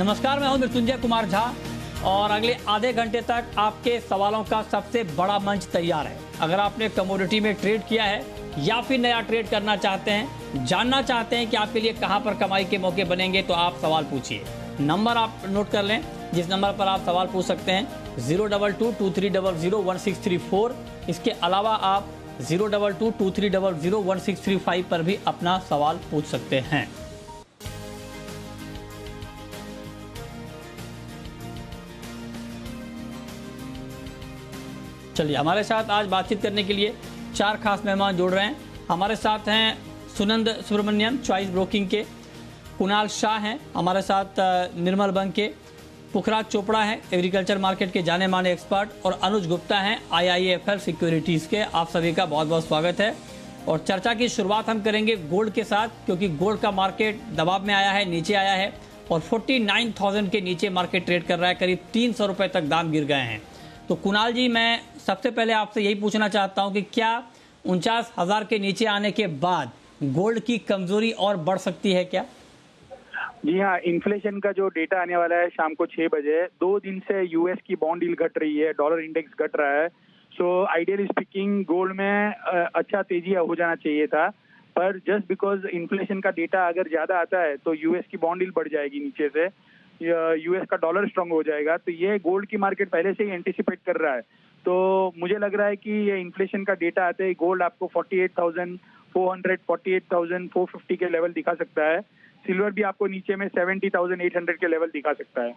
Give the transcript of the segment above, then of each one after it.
नमस्कार, मैं हूं मृत्युंजय कुमार झा और अगले आधे घंटे तक आपके सवालों का सबसे बड़ा मंच तैयार है। अगर आपने कमोडिटी में ट्रेड किया है या फिर नया ट्रेड करना चाहते हैं, जानना चाहते हैं कि आपके लिए कहां पर कमाई के मौके बनेंगे, तो आप सवाल पूछिए। नंबर आप नोट कर लें, जिस नंबर पर आप सवाल पूछ सकते हैं 02223001634। इसके अलावा आप 02223001635 पर भी अपना सवाल पूछ सकते हैं। चलिए, हमारे साथ आज बातचीत करने के लिए 4 खास मेहमान जुड़ रहे हैं। हमारे साथ हैं सुनंद सुब्रमण्यम, चॉइस ब्रोकिंग के, कुणाल शाह हैं हमारे साथ, निर्मल बंके, पुखराज चोपड़ा हैं एग्रीकल्चर मार्केट के जाने माने एक्सपर्ट, और अनुज गुप्ता हैं IIFL सिक्योरिटीज़ के। आप सभी का बहुत बहुत स्वागत है। और चर्चा की शुरुआत हम करेंगे गोल्ड के साथ, क्योंकि गोल्ड का मार्केट दबाव में आया है, नीचे आया है और 49,000 के नीचे मार्केट ट्रेड कर रहा है। करीब 300 रुपये तक दाम गिर गए हैं। तो कुणाल जी, मैं सबसे पहले आपसे यही पूछना चाहता हूं कि क्या 49,000 के नीचे आने के बाद गोल्ड की कमजोरी और बढ़ सकती है क्या? जी हाँ, इन्फ्लेशन का जो डेटा आने वाला है शाम को 6 बजे। 2 दिन से यूएस की बॉन्ड यील्ड घट रही है, डॉलर इंडेक्स घट रहा है। सो आइडियली स्पीकिंग गोल्ड में अच्छा तेजी हो जाना चाहिए था, पर जस्ट बिकॉज इन्फ्लेशन का डेटा अगर ज्यादा आता है तो यूएस की बॉन्ड यील्ड बढ़ जाएगी नीचे से, यूएस का डॉलर स्ट्रांग हो जाएगा। तो ये गोल्ड की मार्केट पहले से ही एंटिसिपेट कर रहा है। तो मुझे लग रहा है कि ये इन्फ्लेशन का डेटा आते ही गोल्ड आपको 48,400 48,450 के लेवल दिखा सकता है। सिल्वर भी आपको नीचे में 70,800 के लेवल दिखा सकता है।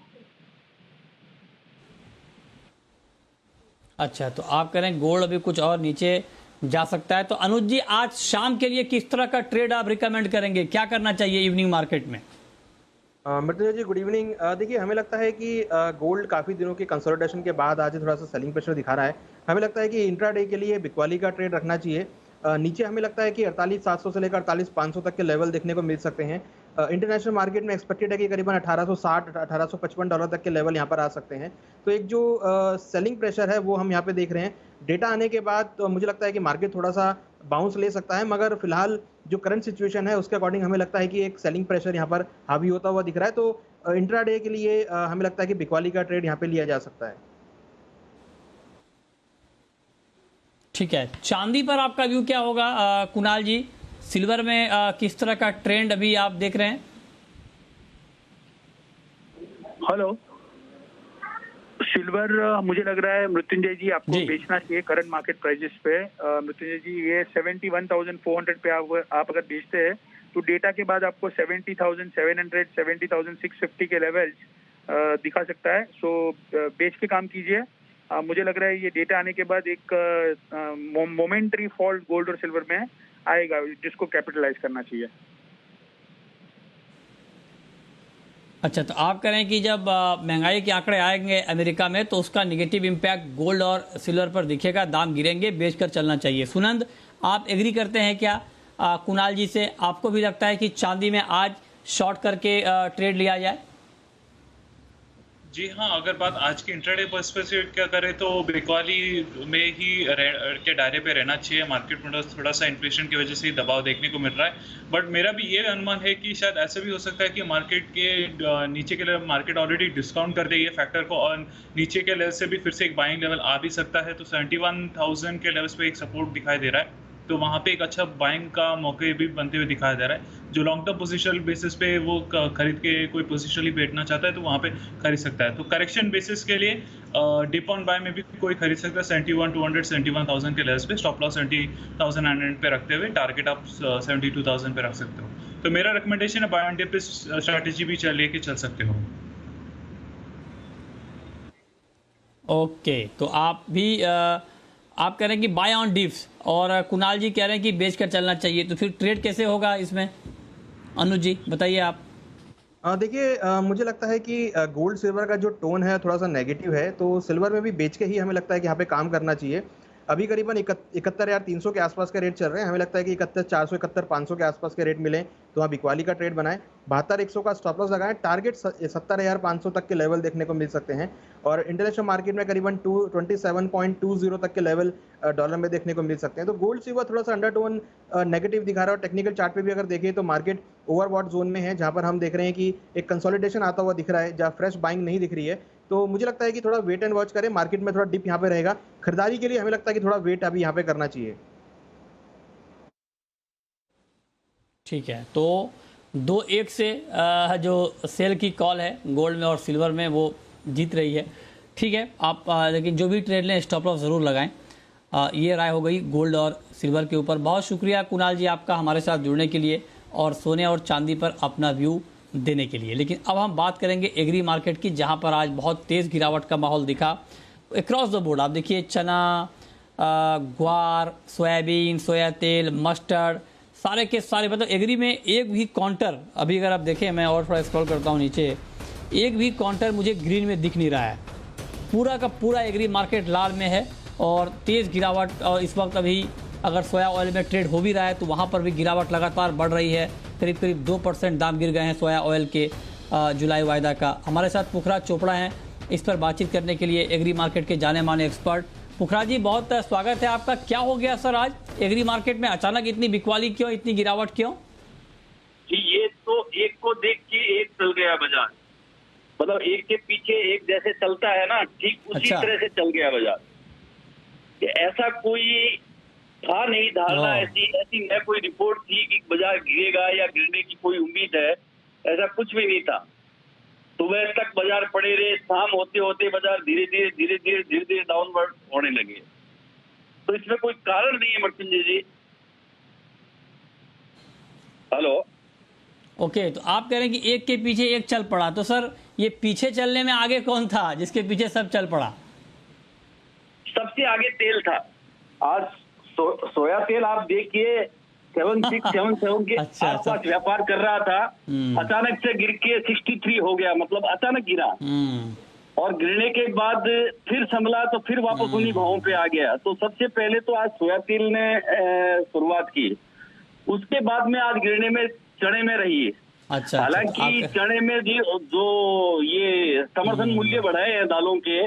अच्छा, तो आप कह रहे हैं गोल्ड अभी कुछ और नीचे जा सकता है। तो अनुज जी, आज शाम के लिए किस तरह का ट्रेड आप रिकमेंड करेंगे? क्या करना चाहिए इवनिंग मार्केट में? मृत्युंजय जी, गुड इवनिंग। देखिए, हमें लगता है कि गोल्ड काफ़ी दिनों के कंसोलिडेशन के बाद आज थोड़ा सा सेलिंग प्रेशर दिखा रहा है। हमें लगता है कि इंट्राडे के लिए बिकवाली का ट्रेड रखना चाहिए। नीचे हमें लगता है कि 48,700 से लेकर 48,500 तक के लेवल देखने को मिल सकते हैं। इंटरनेशनल मार्केट में एक्सपेक्टेड है कि करीबन 1860 1855 डॉलर तक के लेवल यहाँ पर आ सकते हैं। तो एक जो सेलिंग प्रेशर है वो हम यहाँ पे देख रहे हैं। डेटा आने के बाद तो मुझे लगता है कि मार्केट थोड़ा सा बाउंस ले सकता है, मगर फिलहाल जो करंट सिचुएशन है उसके अकॉर्डिंग हमें लगता है कि एक सेलिंग प्रेशर यहाँ पर हावी होता हुआ दिख रहा है। तो इंट्राडे के लिए हमें लगता है कि बिकवाली का ट्रेड यहाँ पे लिया जा सकता है। ठीक है, चांदी पर आपका व्यू क्या होगा कुणाल जी? सिल्वर में किस तरह का ट्रेंड अभी आप देख रहे हैं? हेलो, सिल्वर मुझे लग रहा है मृत्युंजय जी आपको बेचना चाहिए करंट मार्केट प्राइसेस पे। मृत्युंजय जी, ये 71,400 पे आप अगर बेचते हैं तो डेटा के बाद आपको 70,700 70,650 के लेवल्स दिखा सकता है। सो बेच के काम कीजिए। मुझे लग रहा है ये डेटा आने के बाद एक मोमेंटरी फॉल गोल्ड और सिल्वर में आएगा, जिसको कैपिटलाइज करना चाहिए। अच्छा, तो आप कह रहे हैं कि जब महंगाई के आंकड़े आएंगे अमेरिका में तो उसका नेगेटिव इम्पैक्ट गोल्ड और सिल्वर पर दिखेगा, दाम गिरेंगे, बेचकर चलना चाहिए। सुनंद, आप एग्री करते हैं क्या कुणाल जी से? आपको भी लगता है कि चांदी में आज शॉर्ट करके ट्रेड लिया जाए? जी हाँ, अगर बात आज के इंट्राडे पर्सपेक्टिव क्या करें तो बिकवाली में ही के दायरे पे रहना चाहिए। मार्केट में थोड़ा सा इन्फ्लेशन की वजह से ही दबाव देखने को मिल रहा है, बट मेरा भी ये अनुमान है कि शायद ऐसा भी हो सकता है कि मार्केट के नीचे के लेवल मार्केट ऑलरेडी डिस्काउंट कर दे ये फैक्टर को, और नीचे के लेवल से भी फिर से एक बाइंग लेवल आ भी सकता है। तो 71,000 के लेवल्स पे एक सपोर्ट दिखाई दे रहा है, तो वहाँ पे एक अच्छा बाइंग का मौके भी बनते हुए दिखाया जा रहा है। जो लॉन्ग टर्म पोजिशनल बेसिस पे वो खरीद के कोई पोजिशनली बैठना चाहता है तो वहाँ पे खरीद सकता है। तो करेक्शन बेसिस के लिए डिप ऑन बाय में भी कोई खरीद सकता है 71,200 71,000 के लेवल्स पे। स्टॉप लॉस 70,900 पे रखते हुए टारगेट आप 72,000 पे रख सकते हो। तो मेरा रिकमेंडेशन है बाय ऑन डिप स्ट्रैटेजी भी लेके चल सकते हो। ओके, तो आप भी आप कह रहे हैं कि बाय ऑन डिप्स, और कुणाल जी कह रहे हैं कि बेच कर चलना चाहिए। तो फिर ट्रेड कैसे होगा इसमें? अनुज जी बताइए आप। देखिए, मुझे लगता है कि गोल्ड सिल्वर का जो टोन है थोड़ा सा नेगेटिव है, तो सिल्वर में भी बेच के ही हमें लगता है कि यहाँ पे काम करना चाहिए। अभी करीबन 71,300 के आसपास का रेट चल रहे हैं। हमें लगता है कि 71,400 71,500 के आसपास के रेट मिले तो वहाँ बिकवाली का ट्रेड बनाएं। 72,100 का स्टॉप लॉस लगाएं। टारगेट 70,500 तक के लेवल देखने को मिल सकते हैं और इंटरनेशनल मार्केट में करीबन 27.20 तक के लेवल डॉलर में देखने को मिल सकते हैं। तो गोल्ड सिल्वर थोड़ा सा अंडरटोन नेगेटिव दिखा रहा है और टेक्निकल चार्ट पे भी अगर देखें तो मार्केट ओवरबॉट जोन में है, जहां पर हम देख रहे हैं कि एक कंसोलिडेशन आता हुआ दिख रहा है, जहां फ्रेश बाइंग नहीं दिख रही है। तो मुझे लगता है कि थोड़ा वेट एंड वॉच करें। मार्केट में थोड़ा डिप यहाँ पे रहेगा। खरीदारी के लिए हमें लगता है कि थोड़ा वेट अभी यहाँ पे करना चाहिए। ठीक है, तो 2-1 से जो सेल की कॉल है गोल्ड में और सिल्वर में वो जीत रही है। ठीक है, आप लेकिन जो भी ट्रेड लें स्टॉप लॉस ज़रूर लगाएं। ये राय हो गई गोल्ड और सिल्वर के ऊपर। बहुत शुक्रिया कुणाल जी आपका हमारे साथ जुड़ने के लिए और सोने और चांदी पर अपना व्यू देने के लिए। लेकिन अब हम बात करेंगे एग्री मार्केट की, जहां पर आज बहुत तेज़ गिरावट का माहौल दिखा अक्रॉस द बोर्ड। आप देखिए चना, ग्वार, सोयाबीन, सोया तेल, मस्टर्ड, सारे के सारे, मतलब एग्री में एक भी काउंटर, अभी अगर आप देखें, मैं और थोड़ा स्क्रॉल करता हूँ नीचे, एक भी काउंटर मुझे ग्रीन में दिख नहीं रहा है। पूरा का पूरा एग्री मार्केट लाल में है और तेज़ गिरावट। और इस वक्त अभी अगर सोया ऑयल में ट्रेड हो भी रहा है तो वहाँ पर भी गिरावट लगातार बढ़ रही है। करीब करीब 2% दाम गिर गए हैं सोया ऑयल के जुलाई वायदा का। हमारे साथ पुखराज चोपड़ा हैं इस पर बातचीत करने के लिए, एग्री मार्केट के जाने माने एक्सपर्ट। पुखराज जी बहुत स्वागत है आपका। क्या हो गया सर आज एग्री मार्केट में, अचानक इतनी बिकवाली क्यों, इतनी गिरावट क्यों? जी ये तो एक को देख के एक चल गया बाजार, मतलब एक के पीछे एक जैसे चलता है ना, ठीक उसी तरह से चल गया बाजार। कि ऐसा कोई था नहीं, धारणा ऐसी न कोई रिपोर्ट थी कि बाजार गिरेगा या गिरने की कोई उम्मीद है, ऐसा कुछ भी नहीं था। सुबह तक बाजार पड़े रहे, शाम होते होते बाजार धीरे धीरे डाउनवर्ड होने लगे। तो इसमें कोई कारण नहीं है मृत्युंजय जी। हेलो, ओके, तो आप कह रहे हैं कि एक के पीछे एक चल पड़ा, तो सर ये पीछे चलने में आगे कौन था जिसके पीछे सब चल पड़ा? सबसे आगे तेल था। आज सोया तेल आप देखिए 7677 के आसपास व्यापार कर रहा था, अचानक से गिर के 63 हो गया, मतलब अचानक गिरा और गिरने के बाद फिर संभला तो फिर वापस उन्हीं भावों पे आ गया। तो सबसे पहले तो आज सोया तेल ने शुरुआत की, उसके बाद में आज गिरने में चने में रही है। अच्छा, हालांकि चने में जो ये समर्थन मूल्य बढ़ाए हैं दालों के,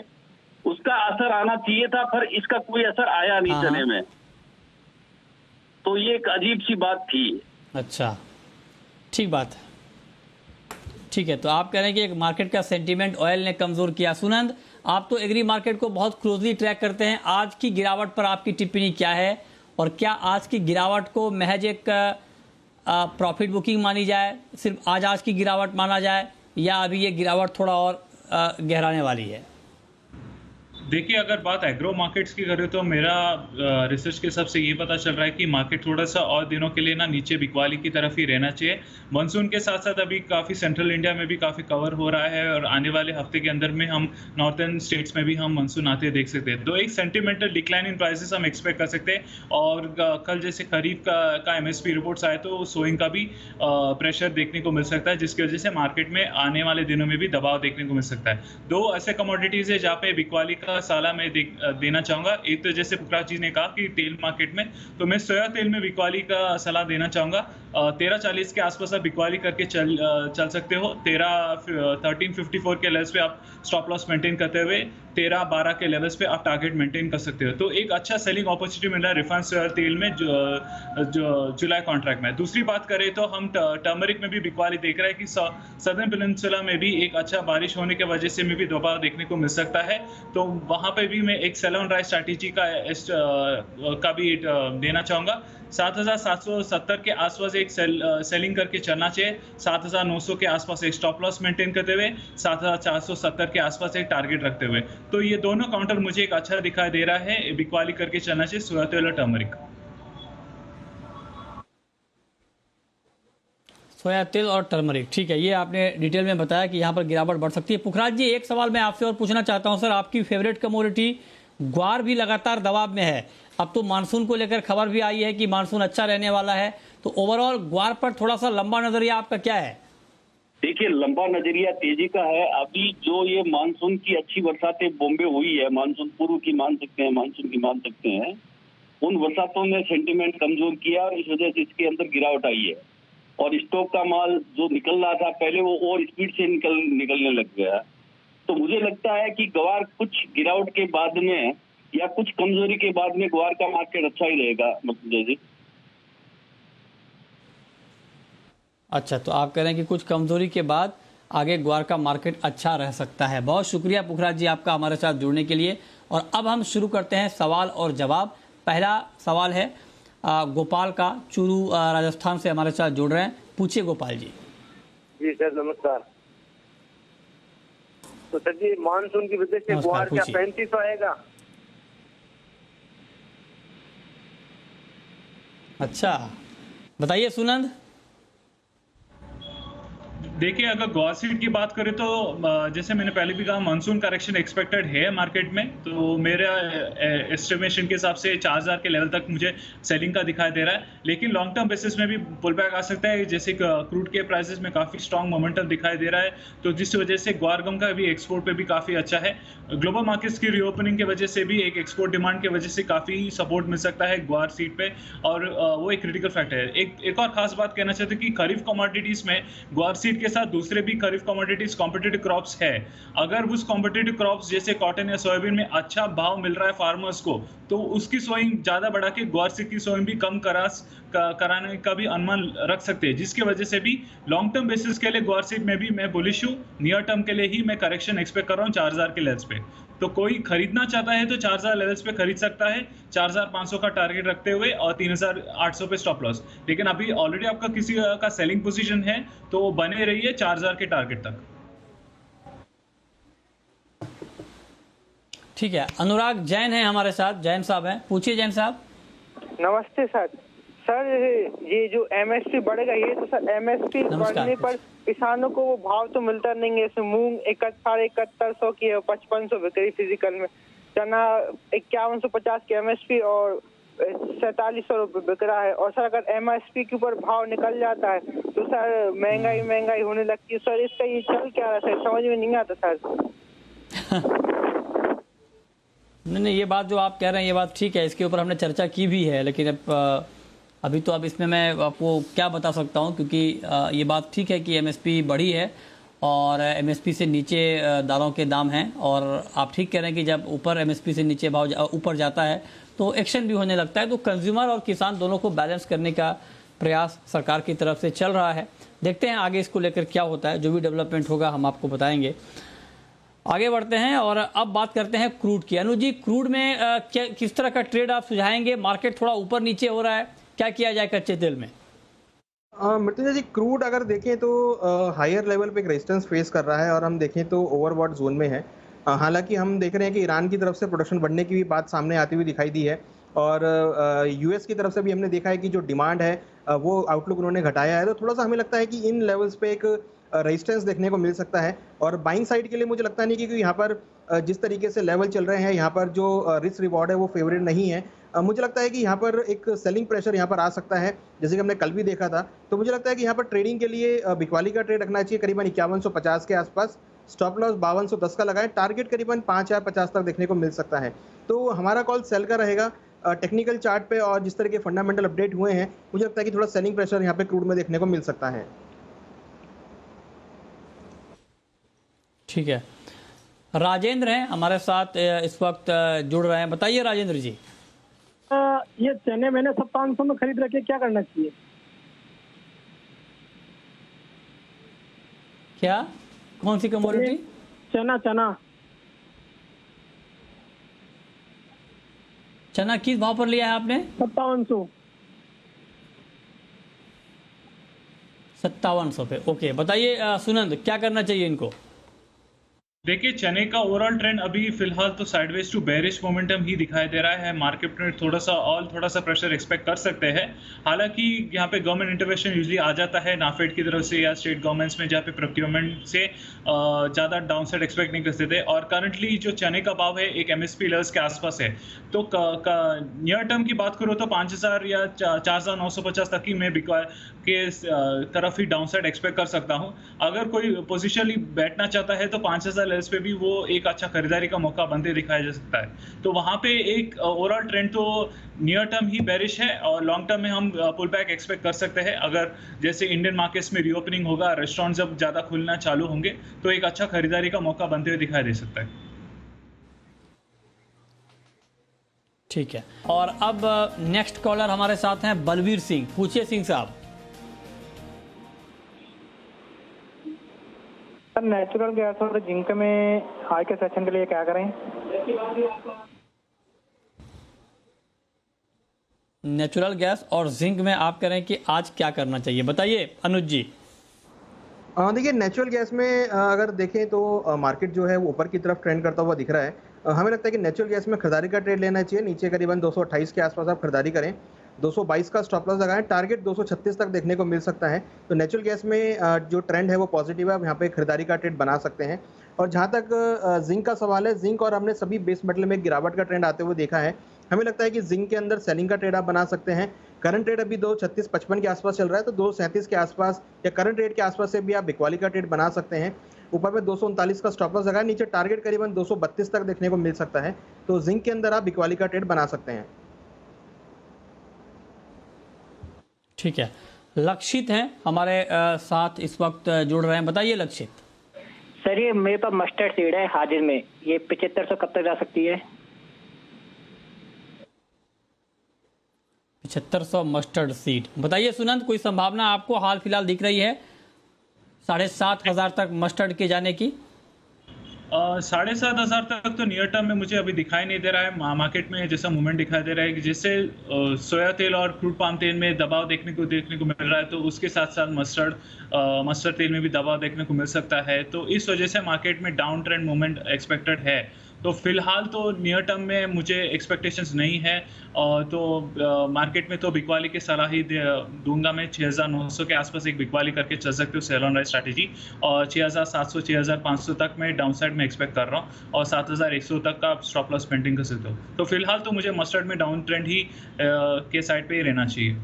उसका असर आना चाहिए था, पर इसका कोई असर आया नहीं चने में। तो ये एक अजीब सी बात थी। अच्छा, ठीक बात है। ठीक है, तो आप कह रहे हैं कि एक मार्केट का सेंटीमेंट ऑयल ने कमजोर किया। सुनंद, आप तो एग्री मार्केट को बहुत क्लोजली ट्रैक करते हैं, आज की गिरावट पर आपकी टिप्पणी क्या है और क्या आज की गिरावट को महज एक प्रॉफिट बुकिंग मानी जाए, सिर्फ आज की गिरावट माना जाए, या अभी ये गिरावट थोड़ा और गहराने वाली है? देखिए, अगर बात एग्रो मार्केट्स की करें तो मेरा रिसर्च के हिसाब से ये पता चल रहा है कि मार्केट थोड़ा सा और दिनों के लिए ना नीचे बिकवाली की तरफ ही रहना चाहिए। मानसून के साथ साथ अभी काफ़ी सेंट्रल इंडिया में भी काफ़ी कवर हो रहा है और आने वाले हफ्ते के अंदर में हम नॉर्थर्न स्टेट्स में भी हम मानसून आते देख सकते हैं। तो एक सेंटिमेंटल डिक्लाइन इन प्राइसेस हम एक्सपेक्ट कर सकते हैं। और कल जैसे खरीफ का MSP रिपोर्ट्स आए तो सोइंग का भी प्रेशर देखने को मिल सकता है, जिसकी वजह से मार्केट में आने वाले दिनों में भी दबाव देखने को मिल सकता है। दो ऐसे कमोडिटीज़ है जहाँ पे बिकवाली का साला मैं देना चाहूंगा। एक तो जैसे पुखराज जी ने कहा कि तेल मार्केट में, तो मैं सोया तेल में बिकवाली का सलाह देना चाहूंगा। 1340 के आसपास आप बिकवाली करके चल सकते हो। 1354 के लेवल्स पे आप स्टॉप लॉस मेंटेन करते हुए 1312 के लेवल्स पे आप टारगेट मेंटेन कर सकते हो। तो एक अच्छा सेलिंग अपॉर्चुनिटी मिल रहा है रिफाइंड सोया तेल में जो जुलाई कॉन्ट्रैक्ट में। दूसरी बात करें तो हम टर्मरिक में भी बिकवाली देख रहे हैं कि सदर्न पेनिनसुला में भी एक अच्छा बारिश होने की वजह से में भी दबाव देखने को मिल सकता है। तो वहां पे भी मैं एक सेल ऑन राइज स्ट्रैटेजी का भी देना चाहूंगा। 7770 के आसपास एक सेलिंग करके चलना चाहिए। 7900 के आसपास एक स्टॉप लॉस मेंटेन करते हुए 7470 के आसपास एक टारगेट रखते हुए। तो ये दोनों काउंटर मुझे एक अच्छा दिखाई दे रहा है। बिकवाली करके चलना चाहिए सोया तेल और टर्मरिक। सोया तेल और टर्मरिक, ठीक है, ये आपने डिटेल में बताया कि यहाँ पर गिरावट बढ़ सकती है। पुखराज जी, एक सवाल मैं आपसे और पूछना चाहता हूँ सर, आपकी फेवरेट कमोडिटी ग्वार भी लगातार दबाव में है। अब तो मानसून को लेकर खबर भी आई है कि मानसून अच्छा रहने वाला है, तो ओवरऑल ग्वार पर थोड़ा सा लंबा नजरिया आपका क्या है? देखिए लंबा नजरिया तेजी का है। अभी जो ये मानसून की अच्छी बरसातें बॉम्बे हुई है, मानसून पूर्व की मान सकते हैं, मानसून की मान सकते हैं, उन बरसातों ने सेंटीमेंट कमजोर किया और इस वजह से इसके अंदर गिरावट आई है। और स्टॉक का माल जो निकल रहा था पहले वो और स्पीड से निकलने लग गया। तो मुझे लगता है कि ग्वार कुछ गिरावट के बाद में या कुछ कमजोरी के बाद में ग्वार का मार्केट अच्छा ही रहेगा मृत्युंजय जी। अच्छा, तो आप कह रहे हैं कि कुछ कमजोरी के बाद आगे ग्वार का मार्केट अच्छा रह सकता है। बहुत शुक्रिया पुखराज जी आपका हमारे साथ जुड़ने के लिए। और अब हम शुरू करते हैं सवाल और जवाब। पहला सवाल है गोपाल का, चूरू राजस्थान से हमारे साथ जुड़ रहे हैं। पूछिए गोपाल जी। जी सर नमस्कार। तो सर जी मानसून की वजह से ग्वार क्या 35 आएगा? अच्छा बताइए सुनंद। देखिए अगर ग्वार सीड की बात करें तो जैसे मैंने पहले भी कहा मानसून करेक्शन एक्सपेक्टेड है मार्केट में। तो मेरा एस्टिमेशन के हिसाब से 4000 के लेवल तक मुझे सेलिंग का दिखाई दे रहा है। लेकिन लॉन्ग टर्म बेसिस में भी पुल बैक आ सकता है, जैसे क्रूड के प्राइसेस में काफ़ी स्ट्रॉन्ग मोमेंटम दिखाई दे रहा है। तो जिस वजह से ग्वार गम का भी एक्सपोर्ट पे भी काफ़ी अच्छा है। ग्लोबल मार्केट्स की रीओपनिंग की वजह से भी एक एक्सपोर्ट डिमांड की वजह से काफ़ी सपोर्ट मिल सकता है ग्वार सीड पे, और वो एक क्रिटिकल फैक्टर है। एक और खास बात कहना चाहते हैं कि खरीफ कमोडिटीज़ में ग्वार सीड के साथ दूसरे भी खरीफ कमोडिटीज कॉम्पिटिटिव क्रॉप्स है। अगर उस कॉम्पिटिटिव क्रॉप्स जैसे कॉटन या सोयाबीन में अच्छा भाव मिल रहा है फार्मर्स को, तो उसकी सोइंग ज्यादा बढ़ा के ग्वार सीड की सोइंग भी कम कराने का भी अनुमान रख सकते हैं, जिसकी वजह से भी लॉन्ग टर्म बेसिस के लिए ग्वार सीड में भी मैं बुलिश हूं। नियर टर्म के लिए ही मैं करेक्शन एक्सपेक्ट कर रहा हूं 4000 के लेवल्स पे। तो कोई खरीदना चाहता है तो 4000 लेवल्स पे खरीद सकता है 4500 का टारगेट रखते हुए, और 3800 पे स्टॉप लॉस। लेकिन अभी ऑलरेडी आपका किसी का सेलिंग पोजीशन है तो बने रहिए 4000 के टारगेट तक। ठीक है, अनुराग जैन है हमारे साथ। जैन साहब हैं, पूछिए जैन साहब। नमस्ते सर। सर ये जो एमएसपी बढ़ेगा, ये तो सर एमएसपी बढ़ने पर किसानों को वो भाव तो मिलता नहीं है। इसमें मूंग 7100 की है, 5500 बिक रही फिजिकल में। चना 5150 की एमएसपी और 4700 रुपये बिक रहा है। और सर अगर एमएसपी के ऊपर भाव निकल जाता है तो सर महंगाई होने लगती है। सर इसका ये चल क्या रहा है सर, समझ में नहीं आता सर। नहीं, ये बात जो आप कह रहे हैं ये बात ठीक है, इसके ऊपर हमने चर्चा की भी है। लेकिन अभी तो अब इसमें मैं आपको क्या बता सकता हूं, क्योंकि ये बात ठीक है कि एमएसपी बढ़ी है और एमएसपी से नीचे दालों के दाम हैं। और आप ठीक कह रहे हैं कि जब ऊपर एमएसपी से नीचे भाव ऊपर जाता है तो एक्शन भी होने लगता है। तो कंज्यूमर और किसान दोनों को बैलेंस करने का प्रयास सरकार की तरफ से चल रहा है। देखते हैं आगे इसको लेकर क्या होता है। जो भी डेवलपमेंट होगा हम आपको बताएंगे। आगे बढ़ते हैं और अब बात करते हैं क्रूड की। अनुज जी, क्रूड में किस तरह का ट्रेड आप सुझाएंगे? मार्केट थोड़ा ऊपर नीचे हो रहा है, क्या किया जाए कच्चे तेल में? मृत्युंजय जी, क्रूड अगर देखें तो हायर लेवल पे एक रेजिस्टेंस फेस कर रहा है और हम देखें तो ओवरबॉट जोन में है। हालांकि हम देख रहे हैं कि ईरान की तरफ से प्रोडक्शन बढ़ने की भी बात सामने आती हुई दिखाई दी है, और यूएस की तरफ से भी हमने देखा है कि जो डिमांड है वो आउटलुक उन्होंने घटाया है। तो थोड़ा सा हमें लगता है कि इन लेवल्स पे एक रेजिस्टेंस देखने को मिल सकता है। और बाइंग साइड के लिए मुझे लगता नहीं कि यहाँ पर जिस तरीके से लेवल चल रहे हैं, यहाँ पर जो रिस्क रिवॉर्ड है वो फेवरेट नहीं है। मुझे लगता है कि यहाँ पर एक सेलिंग प्रेशर यहाँ पर आ सकता है, जैसे कि हमने कल भी देखा था। तो मुझे लगता है कि यहाँ पर ट्रेडिंग के लिए बिकवाली का ट्रेड रखना चाहिए करीबन 5150 के आसपास। स्टॉप लॉस 5210 का लगाएं, टारगेट करीबन 5050 तक देखने को मिल सकता है। तो हमारा कॉल सेल का रहेगा। टेक्निकल चार्ट पे और जिस तरह के फंडामेंटल अपडेट हुए हैं, मुझे लगता है कि थोड़ा सेलिंग प्रेशर यहाँ पे क्रूड में देखने को मिल सकता है। ठीक है, राजेंद्र हैं हमारे साथ इस वक्त जुड़ रहे हैं। बताइए राजेंद्र जी। ये चने मैंने 5700 में खरीद रखे, क्या करना चाहिए? क्या, कौन सी कमोडिटी? चना चना किस भाव पर लिया है आपने? 5700 पे। ओके, बताइए सुनंद, क्या करना चाहिए इनको? देखिए, चने का ओवरऑल ट्रेंड अभी फिलहाल तो साइडवेज टू बेरिश मोमेंटम ही दिखाई दे रहा है। मार्केट में थोड़ा सा प्रेशर एक्सपेक्ट कर सकते हैं। हालांकि यहाँ पे गवर्नमेंट इंटरवेंशन यूजुअली आ जाता है नाफेड की तरफ से या स्टेट गवर्नमेंट्स में, जहाँ पे प्रोक्योरमेंट से ज़्यादा डाउनसाइड एक्सपेक्ट नहीं कर सकते। और करंटली जो चने का भाव है एक MSP लेवल्स के आसपास है। तो नियर टर्म की बात करो तो 5000 या 4950 तक ही मैं के तरफ ही डाउनसाइड एक्सपेक्ट कर सकता हूँ। अगर कोई पोजिशनली बैठना चाहता है तो 5000 लेवल्स पे भी वो एक अच्छा खरीदारी का मौका बनते दिखाया जा सकता है। तो वहाँ पे एक ओवरऑल ट्रेंड तो नियर टर्म ही बेरिश है और लॉन्ग टर्म में हम पुल बैक एक्सपेक्ट कर सकते हैं। अगर जैसे इंडियन मार्केट्स में रीओपनिंग होगा, रेस्टोरेंट जब ज़्यादा खुलना चालू होंगे तो एक अच्छा खरीदारी का मौका बनते हुए दिखाई दे सकता है। ठीक है, और अब नेक्स्ट कॉलर हमारे साथ हैं बलवीर सिंह। पूछिए सिंह साहब। सर, नेचुरल गैस और जिंक में आज के सेशन के लिए क्या करें? नेचुरल गैस और जिंक में आप कह रहे हैं कि आज क्या करना चाहिए, बताइए अनुज जी। देखिए, नेचुरल गैस में अगर देखें तो मार्केट जो है वो ऊपर की तरफ ट्रेंड करता हुआ दिख रहा है। हमें लगता है कि नेचुरल गैस में खरीदारी का ट्रेड लेना चाहिए। नीचे करीबन 228 के आसपास आप खरीदारी करें, 222 का स्टॉप लॉस लगाएं, टारगेट 236 तक देखने को मिल सकता है। तो नेचुरल गैस में जो ट्रेंड है वो पॉजिटिव है, आप यहाँ पे खरीदारी का ट्रेड बना सकते हैं। और जहाँ तक जिंक का सवाल है, जिंक और हमने सभी बेस मेटल में गिरावट का ट्रेंड आते हुए देखा है। हमें लगता है कि जिंक के अंदर सेलिंग का ट्रेड आप बना सकते हैं। करंट रेट अभी 236.55 के आसपास चल रहा है, तो 237 के आसपास या करंट रेट के आसपास से भी आप बिकवाली का ट्रेड बना सकते हैं। ऊपर में 239 का स्टॉप लॉस लगाए, नीचे टारगेट करीबन 232 तक देखने को मिल सकता है। तो जिंक के अंदर आप बिकवाली का ट्रेड बना सकते हैं। ठीक है, लक्षित हैं हमारे साथ इस वक्त जुड़ रहे हैं। बताइए लक्षित। सर, ये मेरे पास मस्टर्ड सीड है हाजिर में, ये 7500 कब तक जा सकती है? 7500 मस्टर्ड सीड। बताइए सुनंद, कोई संभावना आपको हाल फिलहाल दिख रही है 7500 तक मस्टर्ड के जाने की? 7500 तक तो नियर टर्म में मुझे अभी दिखाई नहीं दे रहा है। मार्केट में जैसा मूवमेंट दिखाई दे रहा है कि जिससे सोया तेल और क्रूड पाम तेल में दबाव देखने को मिल रहा है, तो उसके साथ साथ मस्टर्ड तेल में भी दबाव देखने को मिल सकता है। तो इस वजह से मार्केट में डाउन ट्रेंड मूवमेंट एक्सपेक्टेड है। तो फिलहाल तो नियर टर्म में मुझे एक्सपेक्टेशंस नहीं है। तो मार्केट में तो बिकवाली की सलाह ही दूंगा मैं। 6900 के आसपास एक बिकवाली करके चल सकते हो सेल ऑन राइज स्ट्रैटेजी, और 6700 6500 तक मैं डाउनसाइड में एक्सपेक्ट कर रहा हूँ, और 7100 तक का स्टॉप लॉस पेंटिंग कर सकते हो। तो फिलहाल तो मुझे मस्टर्ड में डाउन ट्रेंड ही के साइड पे ही रहना चाहिए।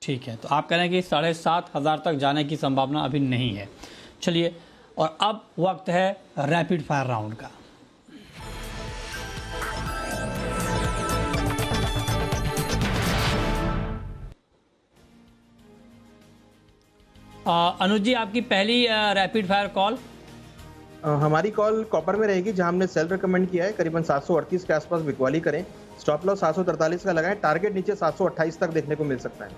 ठीक है, तो आप कह रहे हैं कि 7500 तक जाने की संभावना अभी नहीं है। चलिए, और अब वक्त है रैपिड फायर राउंड का। अनुज जी, आपकी पहली रैपिड फायर कॉल। हमारी कॉल कॉपर में रहेगी, जहां हमने सेल रिकमेंड किया है करीबन 738 के आसपास बिकवाली करें, स्टॉप लॉस 743 का लगाएं, टारगेट नीचे 728 तक देखने को मिल सकता है।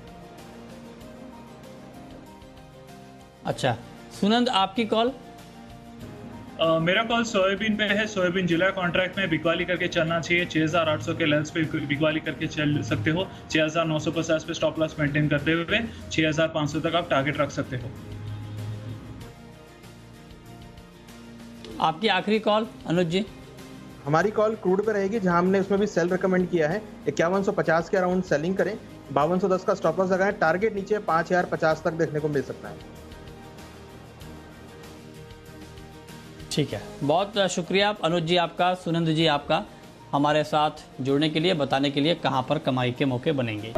अच्छा सुनंद, आपकी कॉल। मेरा कॉल सोयाबीन पे है। सोयाबीन जुलाई कॉन्ट्रैक्ट में बिकवाली करके चलना चाहिए। 6800 के लेवल्स पे बिकवाली करके चल सकते हो। 6950 पे स्टॉप लॉस मेंटेन करते हुए 6500 तक आप टारगेट रख सकते हो। आपकी आखिरी कॉल अनुज जी। हमारी कॉल क्रूड पे रहेगी, जहां हमने उसमें भी सेल रिकमेंड किया है। 5150 के अराउंड सेलिंग करें, 5210 का स्टॉप लॉस लगाएं, टारगेट नीचे 5050 तक देखने को मिल सकता है। ठीक है, बहुत शुक्रिया अनुज जी आपका, सुनंद जी आपका, हमारे साथ जुड़ने के लिए, बताने के लिए कहां पर कमाई के मौके बनेंगे।